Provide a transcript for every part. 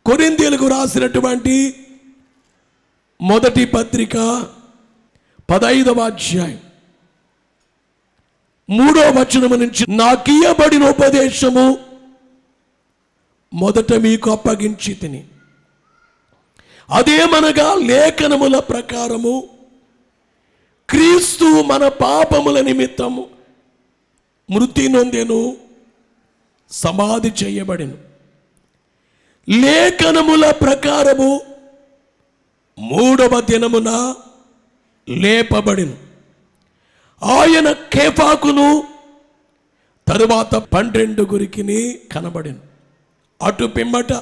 కొరింథీయులకు రాసినటువంటి మొదటి పత్రిక 15వ అధ్యాయం 3వ వచనము నుంచి, నాకియ్యబడిన ఉపదేశము మొదట మీకు అప్పగించి తిని, అదేమనగా లేఖనముల ప్రకారము క్రీస్తు మన పాపముల నిమిత్తము మృతి నొందెను, సమాధి చేయబడెను. లేఖనముల ప్రకారము 3వ దినమున లేపబడెను. ఆయన కేఫాకును తరువాత 12 కనబడెను. అటు పిమ్మట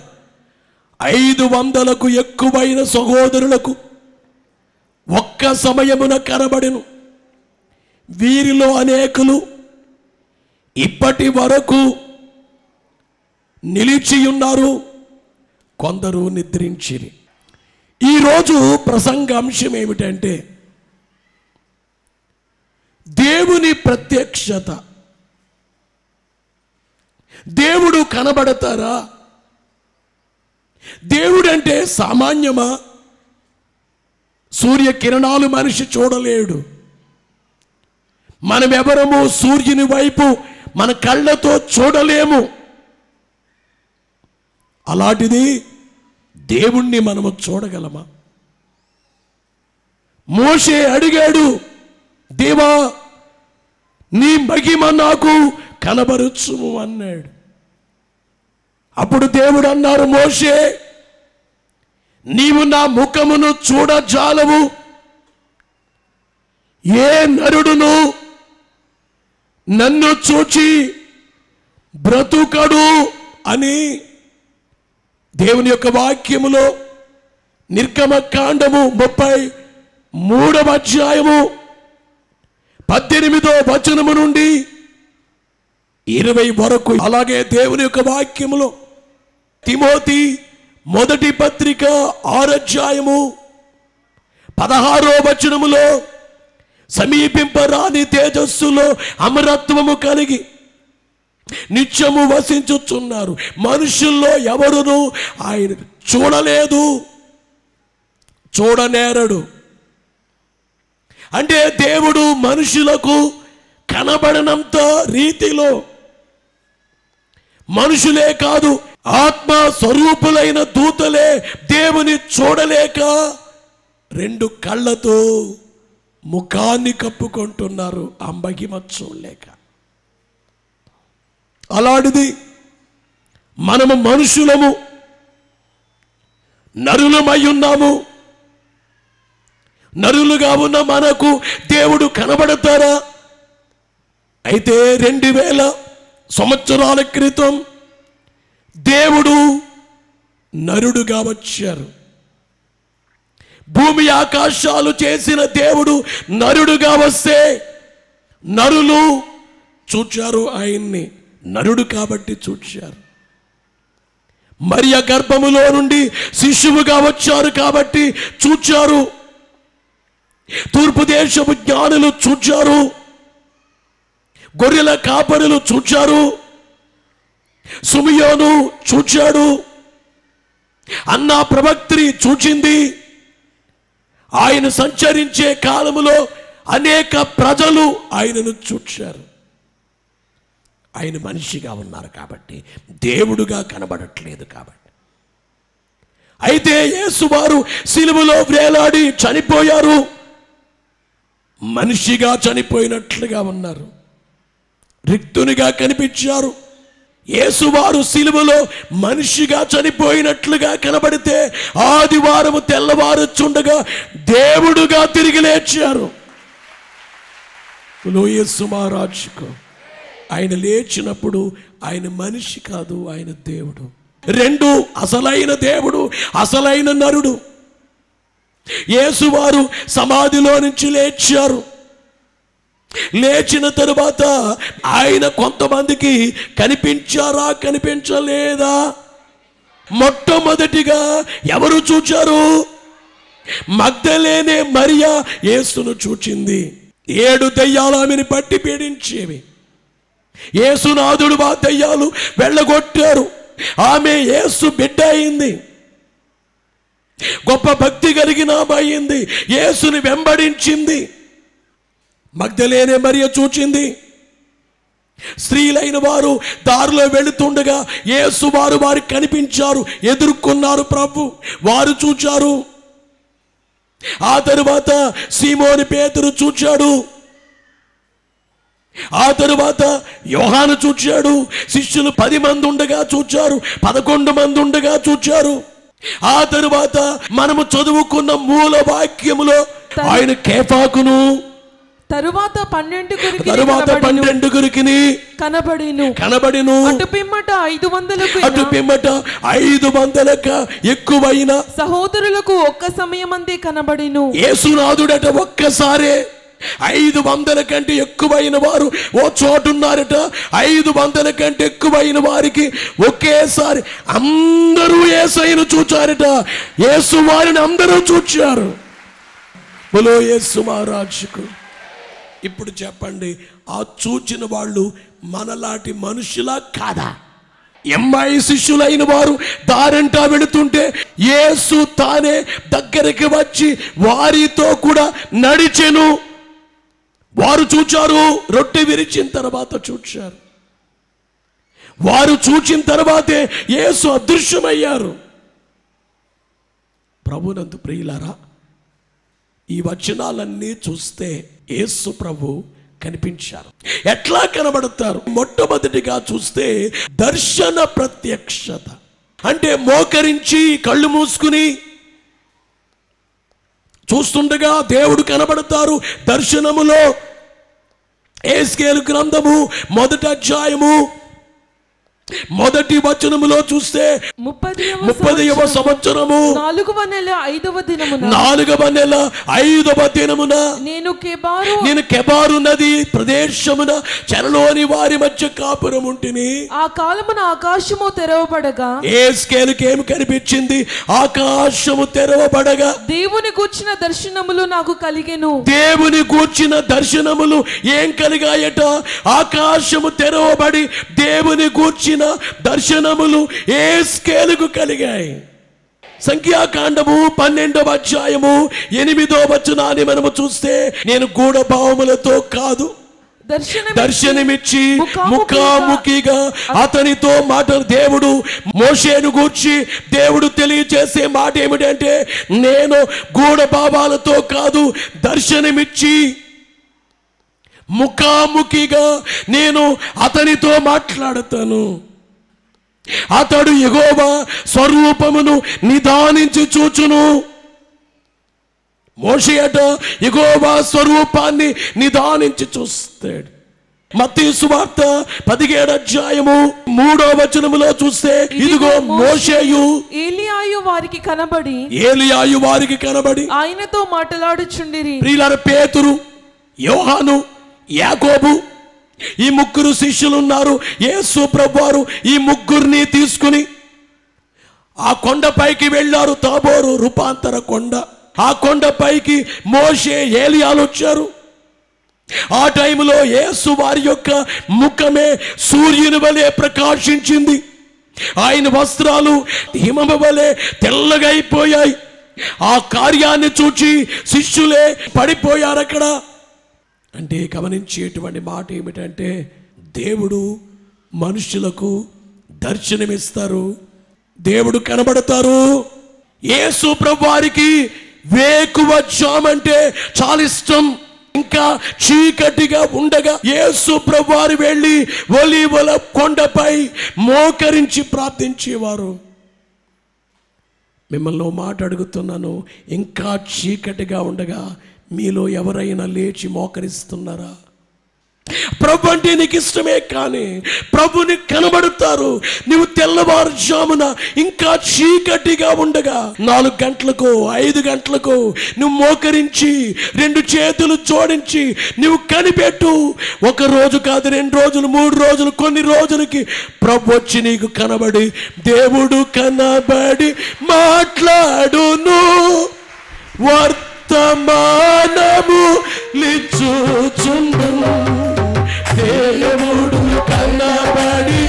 500కు ఎక్కువైన సహోదరులకు ఒక్క సమయమున కనబడెను. వీరిలో అనేకులు ఇప్పటి వరకు నిలిచియున్నారు, కొందరు నిద్రించిరి. ఈరోజు ప్రసంగాంశం ఏమిటంటే దేవుని ప్రత్యక్షత. దేవుడు కనబడతారా? దేవుడంటే సామాన్యమా? సూర్యకిరణాలు మనిషి చూడలేడు. మనమెవరము సూర్యుని వైపు మన కళ్ళతో చూడలేము. అలాంటిది దేవుణ్ణి మనము చూడగలమా? మోషే అడిగాడు, దేవా నీ మహిమ నాకు కనబరుచుము అన్నాడు. అప్పుడు దేవుడు అన్నారు, మోషే నీవు నా ముఖమును చూడజాలవు. ఏ నరుడును నన్ను చూచి బ్రతుకడు అని దేవుని యొక్క వాక్యములో నిర్గమకాండము 33వ అధ్యాయము 18వ వచనము నుండి 20 వరకు, అలాగే దేవుని యొక్క వాక్యములో తిమోతి మొదటి పత్రిక 6వ అధ్యాయము 16వ వచనములో సమీపింపరాని తేజస్సులో అమరత్వము కలిగి నిత్యము వసించుచున్నారు. మనుషుల్లో ఎవరును ఆయన చూడలేదు, చూడనేరడు. అంటే దేవుడు మనుషులకు కనబడనంత రీతిలో, మనుషులే కాదు ఆత్మ స్వరూపులైన దూతలే దేవుని చూడలేక 2 కళ్ళతో ముఖాన్ని కప్పుకుంటున్నారు, ఆ మహిమ చూడలేక. అలాంటిది మనము మనుషులము, నరులమై ఉన్నాము. నరులుగా ఉన్న మనకు దేవుడు కనబడతారా? అయితే 2000 సంవత్సరాల క్రితం దేవుడు నరుడుగా వచ్చారు. భూమి ఆకాశాలు చేసిన దేవుడు నరుడుగా వస్తే నరులు చూచారు ఆయన్ని, నరుడు కాబట్టి చూచారు. మరియ గర్భములో నుండి శిశువుగా వచ్చారు కాబట్టి చూచారు. తూర్పు దేశపు జ్ఞానులు చూచారు, గొర్రెల కాపరులు చూచారు, సుమియోను చూచాడు, అన్నా ప్రవక్త్రి చూచింది. ఆయన సంచరించే కాలములో అనేక ప్రజలు ఆయనను చూచారు. ఆయన మనిషిగా ఉన్నారు కాబట్టి, దేవుడుగా కనబడట్లేదు కాబట్టి. అయితే యేసువారు సిలువలో వేలాడి చనిపోయారు, మనిషిగా చనిపోయినట్లుగా ఉన్నారు, రిక్తునిగా కనిపించారు. యేసువారు సిలువలో మనిషిగా చనిపోయినట్లుగా కనబడితే ఆదివారము తెల్లవారుచుండగా దేవుడుగా తిరిగి లేచారు. యేసు మహారాజుకు ఆయన లేచినప్పుడు ఆయన మనిషి కాదు, ఆయన దేవుడు. 2 అసలైన దేవుడు, అసలైన నరుడు. యేసువారు సమాధిలో నుంచి లేచారు. లేచిన తరువాత ఆయన కొంతమందికి కనిపించారా, కనిపించలేదా? మొట్టమొదటిగా ఎవరు చూచారు? మగ్దలేనే మరియా యేసును చూచింది. 7 దయ్యాలు ఆమెను పట్టి పీడించేవి. యేసునాథుడు ఆ దయ్యాలు వెళ్ళగొట్టారు. ఆమె యేసు బిడ్డ అయింది, గొప్ప భక్తి కలిగిన అయింది, యేసుని వెంబడించింది. మగ్దలేనే మరియ చూచింది. స్త్రీలైన వారు దారిలో వెళుతుండగా యేసు వారికి కనిపించారు, ఎదుర్కొన్నారు ప్రభు. వారు చూచారు. ఆ తరువాత సీమోని పేతురు చూచాడు. ఆ తరువాత యోహాను చూచాడు. శిష్యులు 10 మంది ఉండగా చూచారు, 11 మంది ఉండగా చూచారు. ఆ తరువాత మనము చదువుకున్న మూల వాక్యములో ఆయన కేఫాకును తరువాత 12 కనబడిను. అటు పిమ్మట 500 ఎక్కువైన సహోదరులకు ఒక్క సమయమందే కనబడిను. యేసునాథుడట ఒక్కసారే 500 కంటే ఎక్కువైన వారు ఓ చోటున్నారట. 500 కంటే ఎక్కువైన వారికి ఒకేసారి అందరూ యేసయ్యను చూచారట. యేసు వారిని అందరూ చూచారు. బోలో యేసు మహారాజుకు. ఇప్పుడు చెప్పండి, ఆ చూచిన వాళ్ళు మనలాంటి మనుషులా కాదా? ఎమ్మాయి శిష్యులైన వారు దారంటా వెళుతుంటే యేసు తానే దగ్గరికి వచ్చి వారితో కూడా నడిచెను. వారు చూచారు. రొట్టె విరిచిన తర్వాత చూచారు. వారు చూచిన తర్వాతే యేసు అదృశ్యమయ్యారు. ప్రభునందు ప్రియులారా, ఈ వచనాలన్నీ చూస్తే యేసు ప్రభు కనిపించారు. ఎట్లా కనబడతారు? మొట్టమొదటిగా చూస్తే దర్శన ప్రత్యక్షత. అంటే మోకరించి కళ్ళు మూసుకుని చూస్తుండగా దేవుడు కనబడతారు దర్శనములో. యెహెజ్కేలు గ్రంథము 1వ అధ్యాయము 1వ వచనములో చూస్తే 30వ సంవత్సరము 4వ నెల 5వ దినమున నేను కెబారు నది ప్రదేశమున చెరలోని వారి మధ్య కాపురం ఉంటిని. ఆ కాలమున ఆకాశము తెరవబడగా యెహెజ్కేలుకి ఏమి కనిపించింది? ఆకాశము తెరవబడగా దేవుని గూర్చిన దర్శనములు నాకు కలిగెను. దేవుని గూర్చిన దర్శనములు ఏం కలిగాయట? ఆకాశము తెరవబడి దేవుని గూర్చిన దర్శనములు యెహెజ్కేలుకు కలిగాయి. సంఖ్యాకాండము 12వ అధ్యాయము 8వ వచనాన్ని మనము చూస్తే, నేను గూఢభావములతో కాదు దర్శనమిచ్చి ముఖాముఖిగా అతనితో మాటలు. దేవుడు మోషేను గూర్చి దేవుడు తెలియజేసే మాట ఏమిటంటే, నేను గూఢభావాలతో కాదు దర్శనమిచ్చి ముఖాముఖిగా నేను అతనితో మాట్లాడతాను. అతడు యెహోవా స్వరూపమును నిదానించి చూచును. మోషే అట యెహోవా స్వరూపాన్ని నిదానించి చూస్తాడు. మత్తయి సువార్త 17వ అధ్యాయము 3వ వచనములో చూస్తే, ఇదిగో మోషేయు ఏలియాయు వారికి కనబడి ఆయనతో మాట్లాడుచుండిరి. ప్రియులారా, పేతురు, యోహాను, యాకోబు ఈ 3 శిష్యులు ఉన్నారు. యేసు ప్రభువారు ఈ 3 తీసుకుని ఆ కొండపైకి వెళ్ళారు. తాబోరు రూపాంతర కొండ. ఆ కొండపైకి మోషే, ఏలియాలు వచ్చారు. ఆ టైంలో యేసు వారి యొక్క ముఖమే సూర్యుని వలె ప్రకాశించింది. ఆయన వస్త్రాలు హిమము వలె తెల్లగా అయిపోయాయి. ఆ కార్యాన్ని చూచి శిష్యులే పడిపోయారు అక్కడ. అంటే గమనించేటువంటి మాట ఏమిటంటే, దేవుడు మనుషులకు దర్శనమిస్తారు, దేవుడు కనబడతారు. యేసు ప్రభువారికి వేకువ జామంటే చాలా ఇష్టం. ఇంకా చీకటిగా ఉండగా యేసు ప్రభువారు వెళ్ళి ఒలీవల కొండపై మోకరించి ప్రార్థించేవారు. మిమ్మల్ని మాట అడుగుతున్నాను, ఇంకా చీకటిగా ఉండగా మీలో ఎవరైనా లేచి మోకరిస్తున్నారా? ప్రభు అంటే నీకు ఇష్టమే, కానీ ప్రభుని కనబడతారు. నువ్వు తెల్లవారుజామున ఇంకా చీకటిగా ఉండగా 4 గంటలకు 5 గంటలకు నువ్వు మోకరించి 2 చేతులు జోడించి నువ్వు కనిపెట్టు. 1 రోజు కాదు, 2 రోజులు, 3 రోజులు, కొన్ని రోజులకి ప్రభు వచ్చి నీకు కనబడి, దేవుడు కనబడి మాట్లాడును. వర్తమానము లిచ్చుచుండును. దేవుడు కనబడి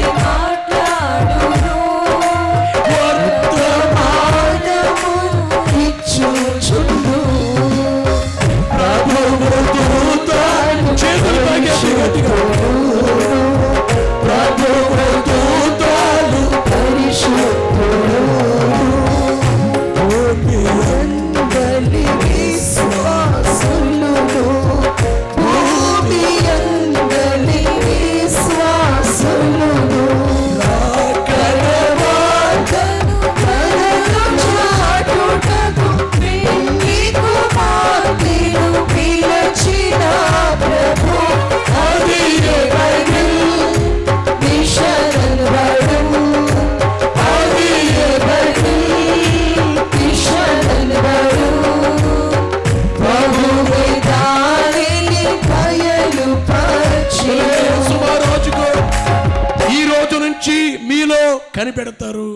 కనిపెడతారు.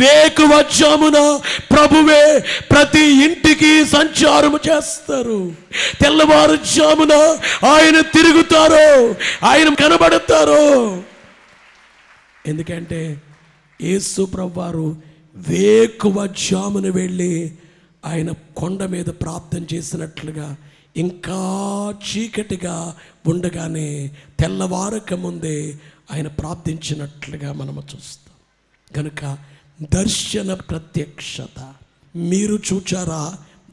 వేకువజామున ప్రభువే ప్రతి ఇంటికి సంచారము చేస్తారు. తెల్లవారుజామున ఆయన తిరుగుతారు, ఆయన కనబడతారు. ఎందుకంటే యేసు ప్రభువారు వేకువజామున వెళ్ళి ఆయన కొండ మీద ప్రార్థన చేసినట్లుగా ఇంకా చీకటిగా ఉండగానే తెల్లవారక ముందే ఆయన ప్రార్థించినట్లుగా మనము చూస్తాం. కనుక దర్శన ప్రత్యక్షత మీరు చూచారా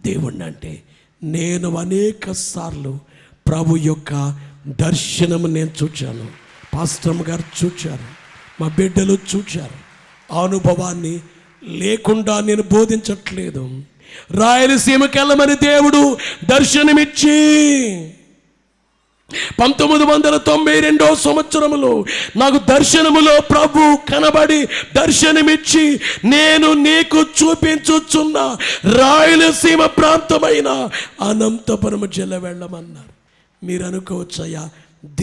దేవుణ్ణి అంటే? నేను అనేక సార్లు ప్రభు యొక్క దర్శనము నేను చూచాను. పాస్టర్ గారు చూచారు, మా బిడ్డలు చూచారు. ఆ అనుభవాన్ని లేకుండా నేను బోధించట్లేదు. రాయలసీమకి వెళ్ళమని దేవుడు దర్శనమిచ్చి 1992 సంవత్సరములో నాకు దర్శనములో ప్రభు కనబడి దర్శనమిచ్చి, నేను నీకు చూపించుచున్న రాయలసీమ ప్రాంతమైన అనంతపురం జిల్లా వెళ్ళమన్నారు. మీరు అనుకోవచ్చయ్యా,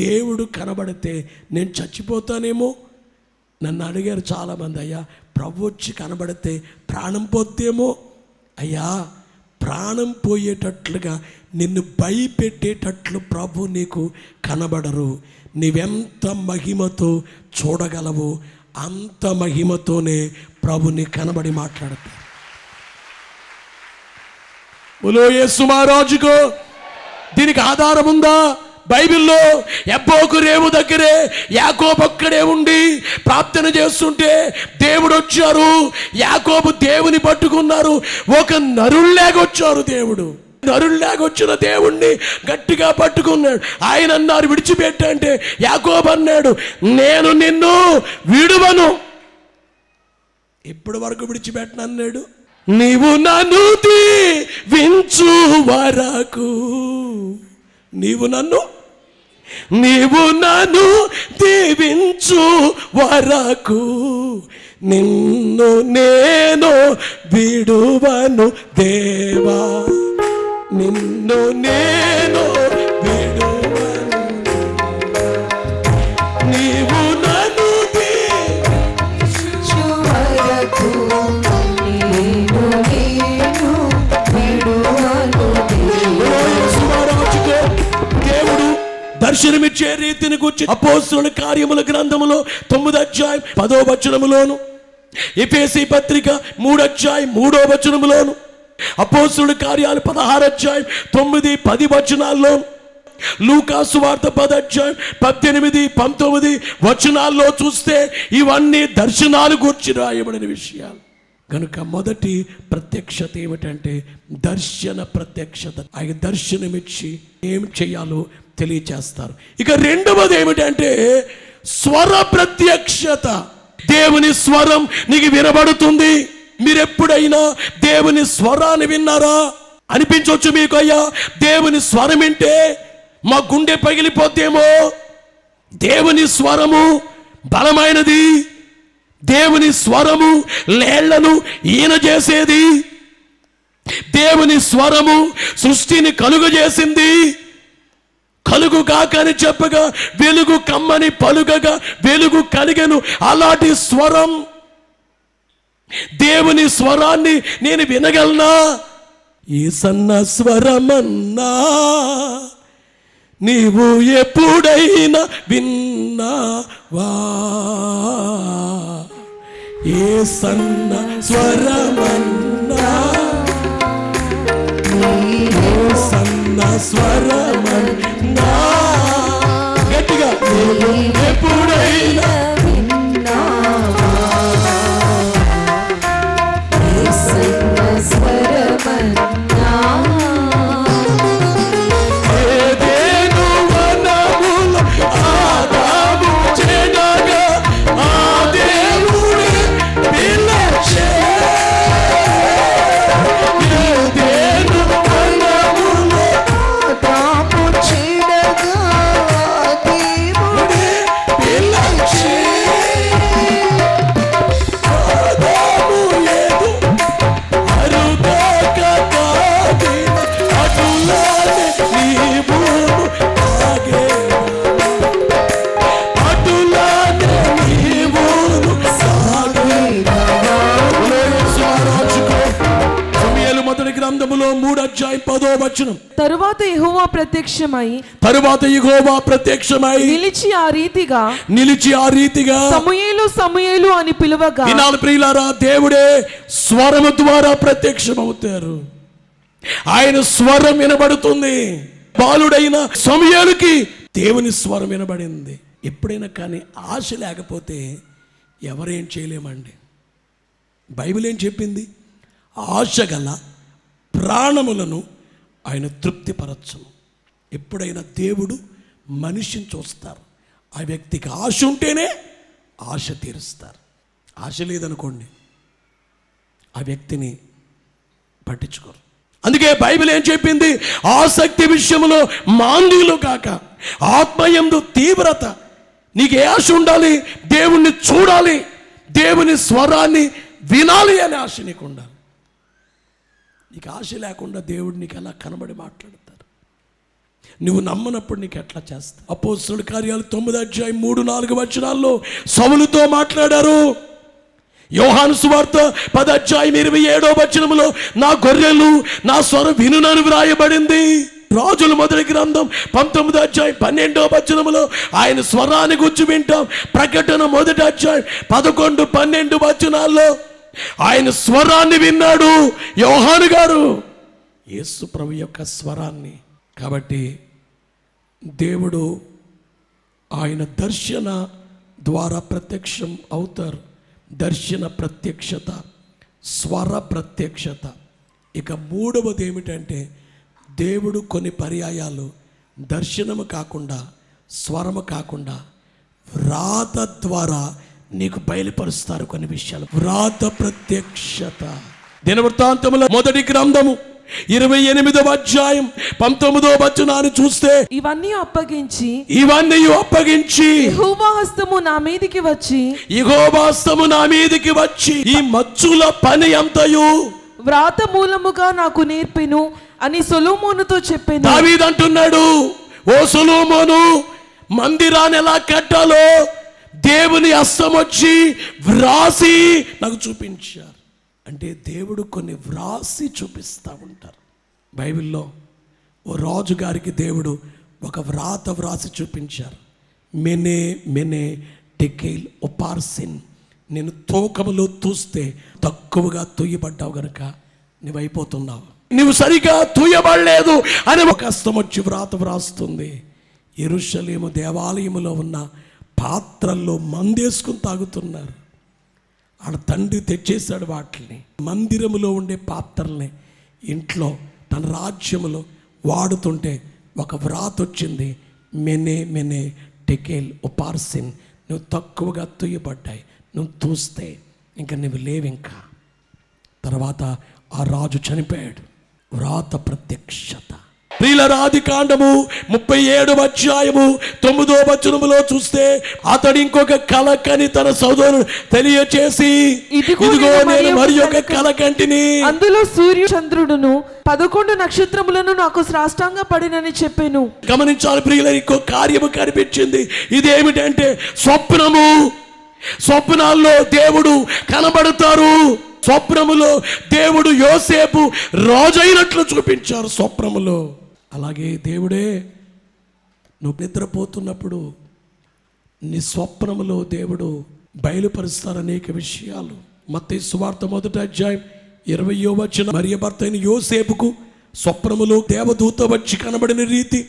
దేవుడు కనబడితే నేను చచ్చిపోతానేమో. నన్ను అడిగారు చాలామంది, అయ్యా ప్రభు వచ్చి కనబడితే ప్రాణం పోతేమో. అయ్యా, ప్రాణం పోయేటట్లుగా నిన్ను భయపెట్టేటట్లు ప్రభు నీకు కనబడరు. నీవెంత మహిమతో చూడగలవు అంత మహిమతోనే ప్రభు నీ కనబడి మాట్లాడతారు. బోలో యేసు మహారాజుకో. దీనికి ఆధారం ఉందా? బైబిల్లో ఎబ్బోకు రేవు దగ్గరే యాకోబు ఒక్కడే ఉండి ప్రార్థన చేస్తుంటే దేవుడు వచ్చారు. యాకోబు దేవుని పట్టుకున్నారు. ఒక నరుల్లాగొచ్చారు. దేవుడు నరుల్లాగొచ్చిన దేవుణ్ణి గట్టిగా పట్టుకున్నాడు. ఆయన అన్నారు విడిచిపెట్టంటే యాకోబు అన్నాడు, నేను నిన్ను విడువను, ఇప్పటి వరకు విడిచిపెట్టను అన్నాడు. నీవు నన్ను దీవించు వరకు, నీవు నన్ను దీవించు వరకు నిన్ను నేను విడువను దేవా, నిన్ను నేను విడువను. నీవు నన్ను దీవించు వరకు నిన్ను నేను విడువను. దేవుడు దర్శనమిచ్చే రీతిని గురించి అపోస్తలుల కార్యముల గ్రంథములో 9వ అధ్యాయం 10వ వచనములోను, ఎఫెసీ పత్రిక 3వ అధ్యాయం 3వ వచనములోను, అపోస్తలుల కార్యాలు 16వ అధ్యాయం 9, 10 వచనాల్లోను, లూకా సువార్త 10వ అధ్యాయం 18, 19 వచనాల్లో చూస్తే ఇవన్నీ దర్శనాలు గురించి రాయబడిన విషయాలు. కనుక మొదటి ప్రత్యక్షత ఏమిటంటే దర్శన ప్రత్యక్షత. ఆయన దర్శనమిచ్చి ఏం చేయాలో తెలియచేస్తారు. ఇక రెండవది ఏమిటంటే స్వర ప్రత్యక్షత. దేవుని స్వరం నీకు వినబడుతుంది. మీరెప్పుడైనా దేవుని స్వరాన్ని విన్నారా? అనిపించవచ్చు మీకు, అయ్యా దేవుని స్వరం వింటే మా గుండె పగిలిపోతేమో. దేవుని స్వరము బలమైనది. దేవుని స్వరము లేళ్లను ఈన చేసేది. దేవుని స్వరము సృష్టిని కలుగజేసింది. కలుగు కాకని చెప్పగా వెలుగు కమ్మని పలుగగా వెలుగు కలిగెను. అలాంటి స్వరం, దేవుని స్వరాన్ని నేను వినగలనా? ఈ సన్న స్వరమన్నా నీవు ఎప్పుడైనా విన్నావా? ఏ సన్న స్వరమన్నా, ఏ సన్న స్వరమన్నా, గట్టిగా ఎప్పుడైనా విన్నావా? ఏ సన్న స్వరమన్నా, ఏదేను వనములో ఆదాము చెడగా ఆ దేవుడే పిలిచే. ఏదేను వనములో ఆదాము చెడగా దేవుడే పిలిచే. గ్రంథములో 3:10 తరువాత యెహోవా ప్రత్యక్షమై నిలిచి ఆ రీతిగా సమూయేలు అని పిలువగా. ఈనాడు ప్రియులారా, దేవుడే స్వరము ద్వారా ప్రత్యక్షమవుతారు. ఆయన స్వరం వినబడుతుంది. బాలుడైన సమూయేలుకి దేవుని స్వరం వినబడింది. ఎప్పుడైనా కానీ ఆశ లేకపోతే ఎవరేం చేయలేమండి. బైబిల్ ఏం చెప్పింది? ఆశ గల ప్రాణములను ఆయన తృప్తిపరచును. ఎప్పుడైనా దేవుడు మనిషిని చూస్తారు. ఆ వ్యక్తికి ఆశ ఉంటేనే ఆశ తీరుస్తారు. ఆశ లేదనుకోండి, ఆ వ్యక్తిని పట్టించుకోరు. అందుకే బైబిల్ ఏం చెప్పింది? ఆసక్తి విషయంలో మాంద్యులు కాక ఆత్మయందు తీవ్రత. నీకు ఏ ఆశ ఉండాలి? దేవుణ్ణి చూడాలి, దేవుని స్వరాన్ని వినాలి అనే ఆశ నీకు ఉండాలి. నీకు ఆశ లేకుండా దేవుడు నీకు ఎలా కనబడి మాట్లాడతారు? నువ్వు నమ్మనప్పుడు నీకు ఎట్లా చేస్తావు? అపోస్తలుల కార్యాలు 9:3-4 సౌలుతో మాట్లాడారు. యోహాను సువార్త 10:27 నా గొర్రెలు నా స్వరం వినునని వ్రాయబడింది. రాజుల మొదటి గ్రంథం 19:12 ఆయన స్వరాన్ని గురించి వింటాం. ప్రకటన 1:11-12 ఆయన స్వరాన్ని విన్నాడు యోహాను గారు, యేసు ప్రభు యొక్క స్వరాన్ని. కాబట్టి దేవుడు ఆయన దర్శన ద్వారా ప్రత్యక్షం అవుతారు. దర్శన ప్రత్యక్షత, స్వర ప్రత్యక్షత. ఇక మూడవది ఏమిటంటే, దేవుడు కొన్ని పర్యాయాలు దర్శనము కాకుండా, స్వరము కాకుండా వ్రాత ద్వారా నీకు బయలుపరుస్తారు కొన్ని విషయాలు. వ్రాత ప్రత్యక్షత. దినవృత్తాంతముల మొదటి గ్రంథము 28:19 చూస్తే, ఇవన్నీ అప్పగించి యెహోవా హస్తము నా మీదికి వచ్చి ఈ మచ్చుల పని అంతయు వ్రాత మూలముగా నాకు నేర్పెను అని సొలొమోనుతో చెప్పాను. దావీదు అంటున్నాడు, ఓ సొలొమోను, మందిరాన్ని ఎలా కట్టాలో దేవుని హస్తం వచ్చి వ్రాసి నాకు చూపించారు. అంటే దేవుడు కొన్ని వ్రాసి చూపిస్తూ ఉంటారు. బైబిల్లో ఓ రాజు గారికి దేవుడు ఒక వ్రాత వ్రాసి చూపించారు. మెనే మెనే టెకేల్ ఒపార్సిన్. నేను తూకములో తూస్తే తక్కువగా తూయబడ్డావు గనుక నువ్వు అయిపోతున్నావు, నువ్వు సరిగా తూయబడలేదు అని ఒక హస్తం వచ్చి వ్రాత వ్రాస్తుంది. యెరూషలేము దేవాలయములో ఉన్న పాత్రల్లో మందేసుకుని తాగుతున్నారు. ఆడ తండ్రి తెచ్చేశాడు వాటిని. మందిరములో ఉండే పాత్రల్ని ఇంట్లో తన రాజ్యములో వాడుతుంటే ఒక వ్రాత వచ్చింది, మెనే మెనే టెకేల్ ఒపార్సిన్. నువ్వు తక్కువగా తూయబడ్డాయి, నువ్వు తూస్తే ఇంకా నువ్వు లేవు. ఇంకా తర్వాత ఆ రాజు చనిపోయాడు. వ్రాత ప్రత్యక్షత. ప్రియులారా, ఆదికాండము 37:9 చూస్తే, అతడు ఇంకొక కల కని తన సోదరుడు తెలియచేసి, ఇదిగో నేను మరి ఒక కల కంటిని, అందులో సూర్యు చంద్రుడును 11 నక్షత్రములను నాకు సాష్టాంగ పడినని చెప్పాను. గమనించాలి ప్రియులారా, ఇంకో కార్యము కనిపించింది. ఇదేమిటంటే స్వప్నము. స్వప్నాల్లో దేవుడు కనబడతారు. స్వప్నములో దేవుడు యోసేపు రాజైనట్లు చూపించారు స్వప్నములో. అలాగే దేవుడే నువ్వు నిద్రపోతున్నప్పుడు నీ స్వప్నములో దేవుడు బయలుపరుస్తారు అనేక విషయాలు. మత్తయి సువార్త 1:20 మరియ భర్త అయిన యోసేపుకు స్వప్నములో దేవదూత వచ్చి కనబడిన రీతి.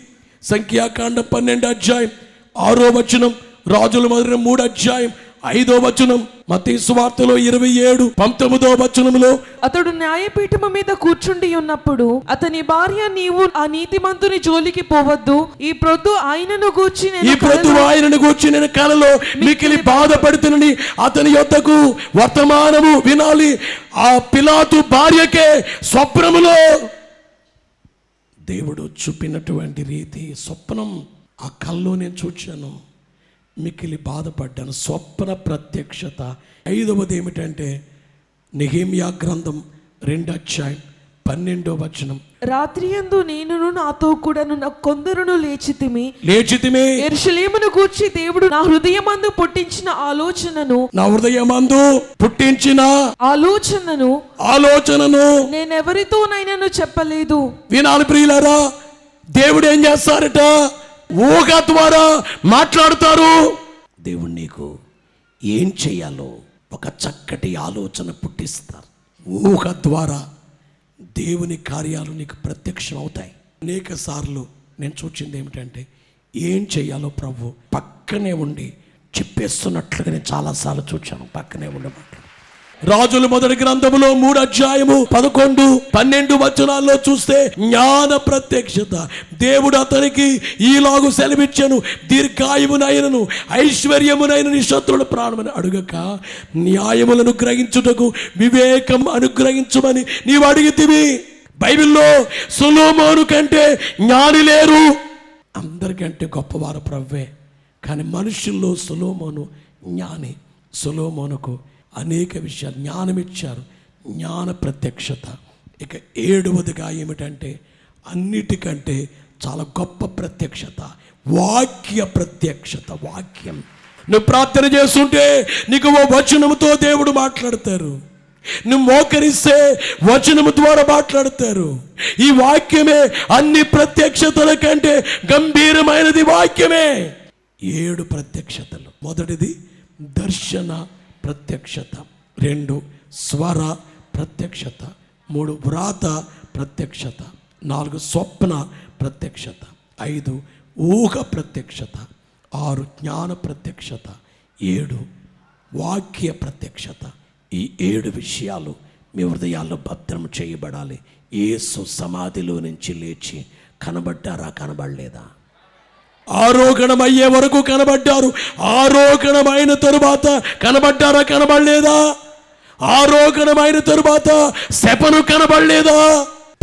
సంఖ్యాకాండం 12:6 రాజుల మొదటి 3:5 మత్తయి సువార్తలో 27:19 అతడు న్యాయపీఠము మీద కూర్చుండి ఉన్నప్పుడు అతని భార్య, నీవు ఆ నీతిమంతుని జోలికి పోవద్దు, ఈ ప్రొద్దు ఆయనను గూర్చి నేను కలలో మికిలి బాధపడుతునని అతని యొద్దకు వర్తమానము వినాలి. ఆ పిలాతు భార్యకే స్వప్నములో దేవుడు చూపినటువంటి రీతి స్వప్నం. ఆ కల్లో నేను చూచాను, మికిలి బాధపడ్డాను. స్వప్న ప్రత్యక్షత. 5వది ఏమిటంటే, నెహెమ్యా గ్రంథం 2 12వ వచనం. రాత్రియందు నేనును నాతో కూడాను కొందరును లేచితిమి. యెరూషలేమును గూర్చి దేవుడు నా హృదయమందు పుట్టించిన ఆలోచనను నేనెవరితోనైనాను చెప్పలేదు. వినాలి ప్రియులారా, దేవుడు ఏం చేస్తారట? ఊహ ద్వారా మాట్లాడతారు. దేవుడు నీకు ఏం చేయాలో ఒక చక్కటి ఆలోచన పుట్టిస్తారు. ఊహ ద్వారా దేవుని కార్యాలు నీకు ప్రత్యక్షం అవుతాయి. అనేక సార్లు నేను చూచింది ఏమిటంటే, ఏం చేయాలో ప్రభు పక్కనే ఉండి చెప్పేస్తున్నట్లుగా నేను చాలాసార్లు చూచాను. పక్కనే ఉండమాట. రాజుల మొదటి గ్రంథములో 3 అధ్యాయము 11, 12 వచనాల్లో చూస్తే జ్ఞాన ప్రత్యక్షత. దేవుడు అతనికి ఈలాగు సెలవిచ్చెను, దీర్ఘాయువునైనను ఐశ్వర్యమునైన నీ శత్రువుల ప్రాణమని అడుగక న్యాయములను గ్రహించుటకు వివేకం అనుగ్రహించమని నీవు అడిగితివి. బైబిల్లో సొలొమోను కంటే జ్ఞాని లేరు. అందరికంటే గొప్పవారు ప్రభువే, కానీ మనుషుల్లో సొలొమోను జ్ఞాని. సొలొమోనుకు అనేక విషయాలు జ్ఞానం ఇచ్చారు, జ్ఞాన ప్రత్యక్షత. ఇక 7వదిగా ఏమిటంటే, అన్నిటికంటే చాలా గొప్ప ప్రత్యక్షత, వాక్య ప్రత్యక్షత. వాక్యం. నువ్వు ప్రార్థన చేస్తుంటే నీకు ఓ వచనముతో దేవుడు మాట్లాడతారు. నువ్వు మోకరిస్తే వచనము ద్వారా మాట్లాడతారు. ఈ వాక్యమే అన్ని ప్రత్యక్షతల కంటే గంభీరమైనది. వాక్యమే. 7 ప్రత్యక్షతలు. మొదటిది దర్శన ప్రత్యక్షత, 2 స్వర ప్రత్యక్షత, 3 వ్రాత ప్రత్యక్షత, 4 స్వప్న ప్రత్యక్షత, 5 ఊహ ప్రత్యక్షత, 6 జ్ఞాన ప్రత్యక్షత, 7 వాక్య ప్రత్యక్షత. ఈ 7 విషయాలు మీ హృదయాల్లో భద్రం చేయబడాలి. యేసు సమాధిలో నుంచి లేచి కనబడ్డారా? కనబడలేదా? ఆరోహణమయ్యే వరకు కనబడ్డారు. ఆరోహణమైన తరువాత కనబడ్డారా? కనబడలేదా? ఆరోహణమైన తరువాత శపను కనబడలేదా?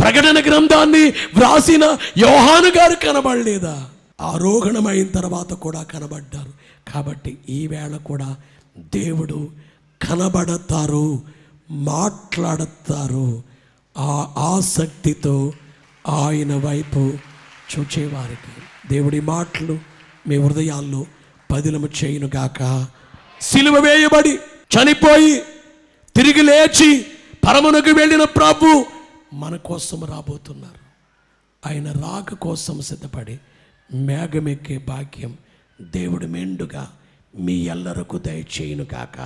ప్రకటన గ్రంథాన్ని వ్రాసిన యోహాను గారు కనబడలేదా? ఆరోహణమైన తర్వాత కూడా కనబడ్డారు. కాబట్టి ఈ వేళ కూడా దేవుడు కనబడతారు, మాట్లాడతారు. ఆ ఆసక్తితో ఆయన వైపు చూచేవారికి దేవుడి మాటలు మీ హృదయాల్లో పదిలము చేయునుగాక. సిలువ వేయబడి చనిపోయి తిరిగి లేచి పరమునకు వెళ్ళిన ప్రభు మన కోసం రాబోతున్నారు. ఆయన రాక కోసం సిద్ధపడి మేఘమెక్కే భాగ్యం దేవుడు మెండుగా మీ ఎల్లరకు దయచేయునుగాక.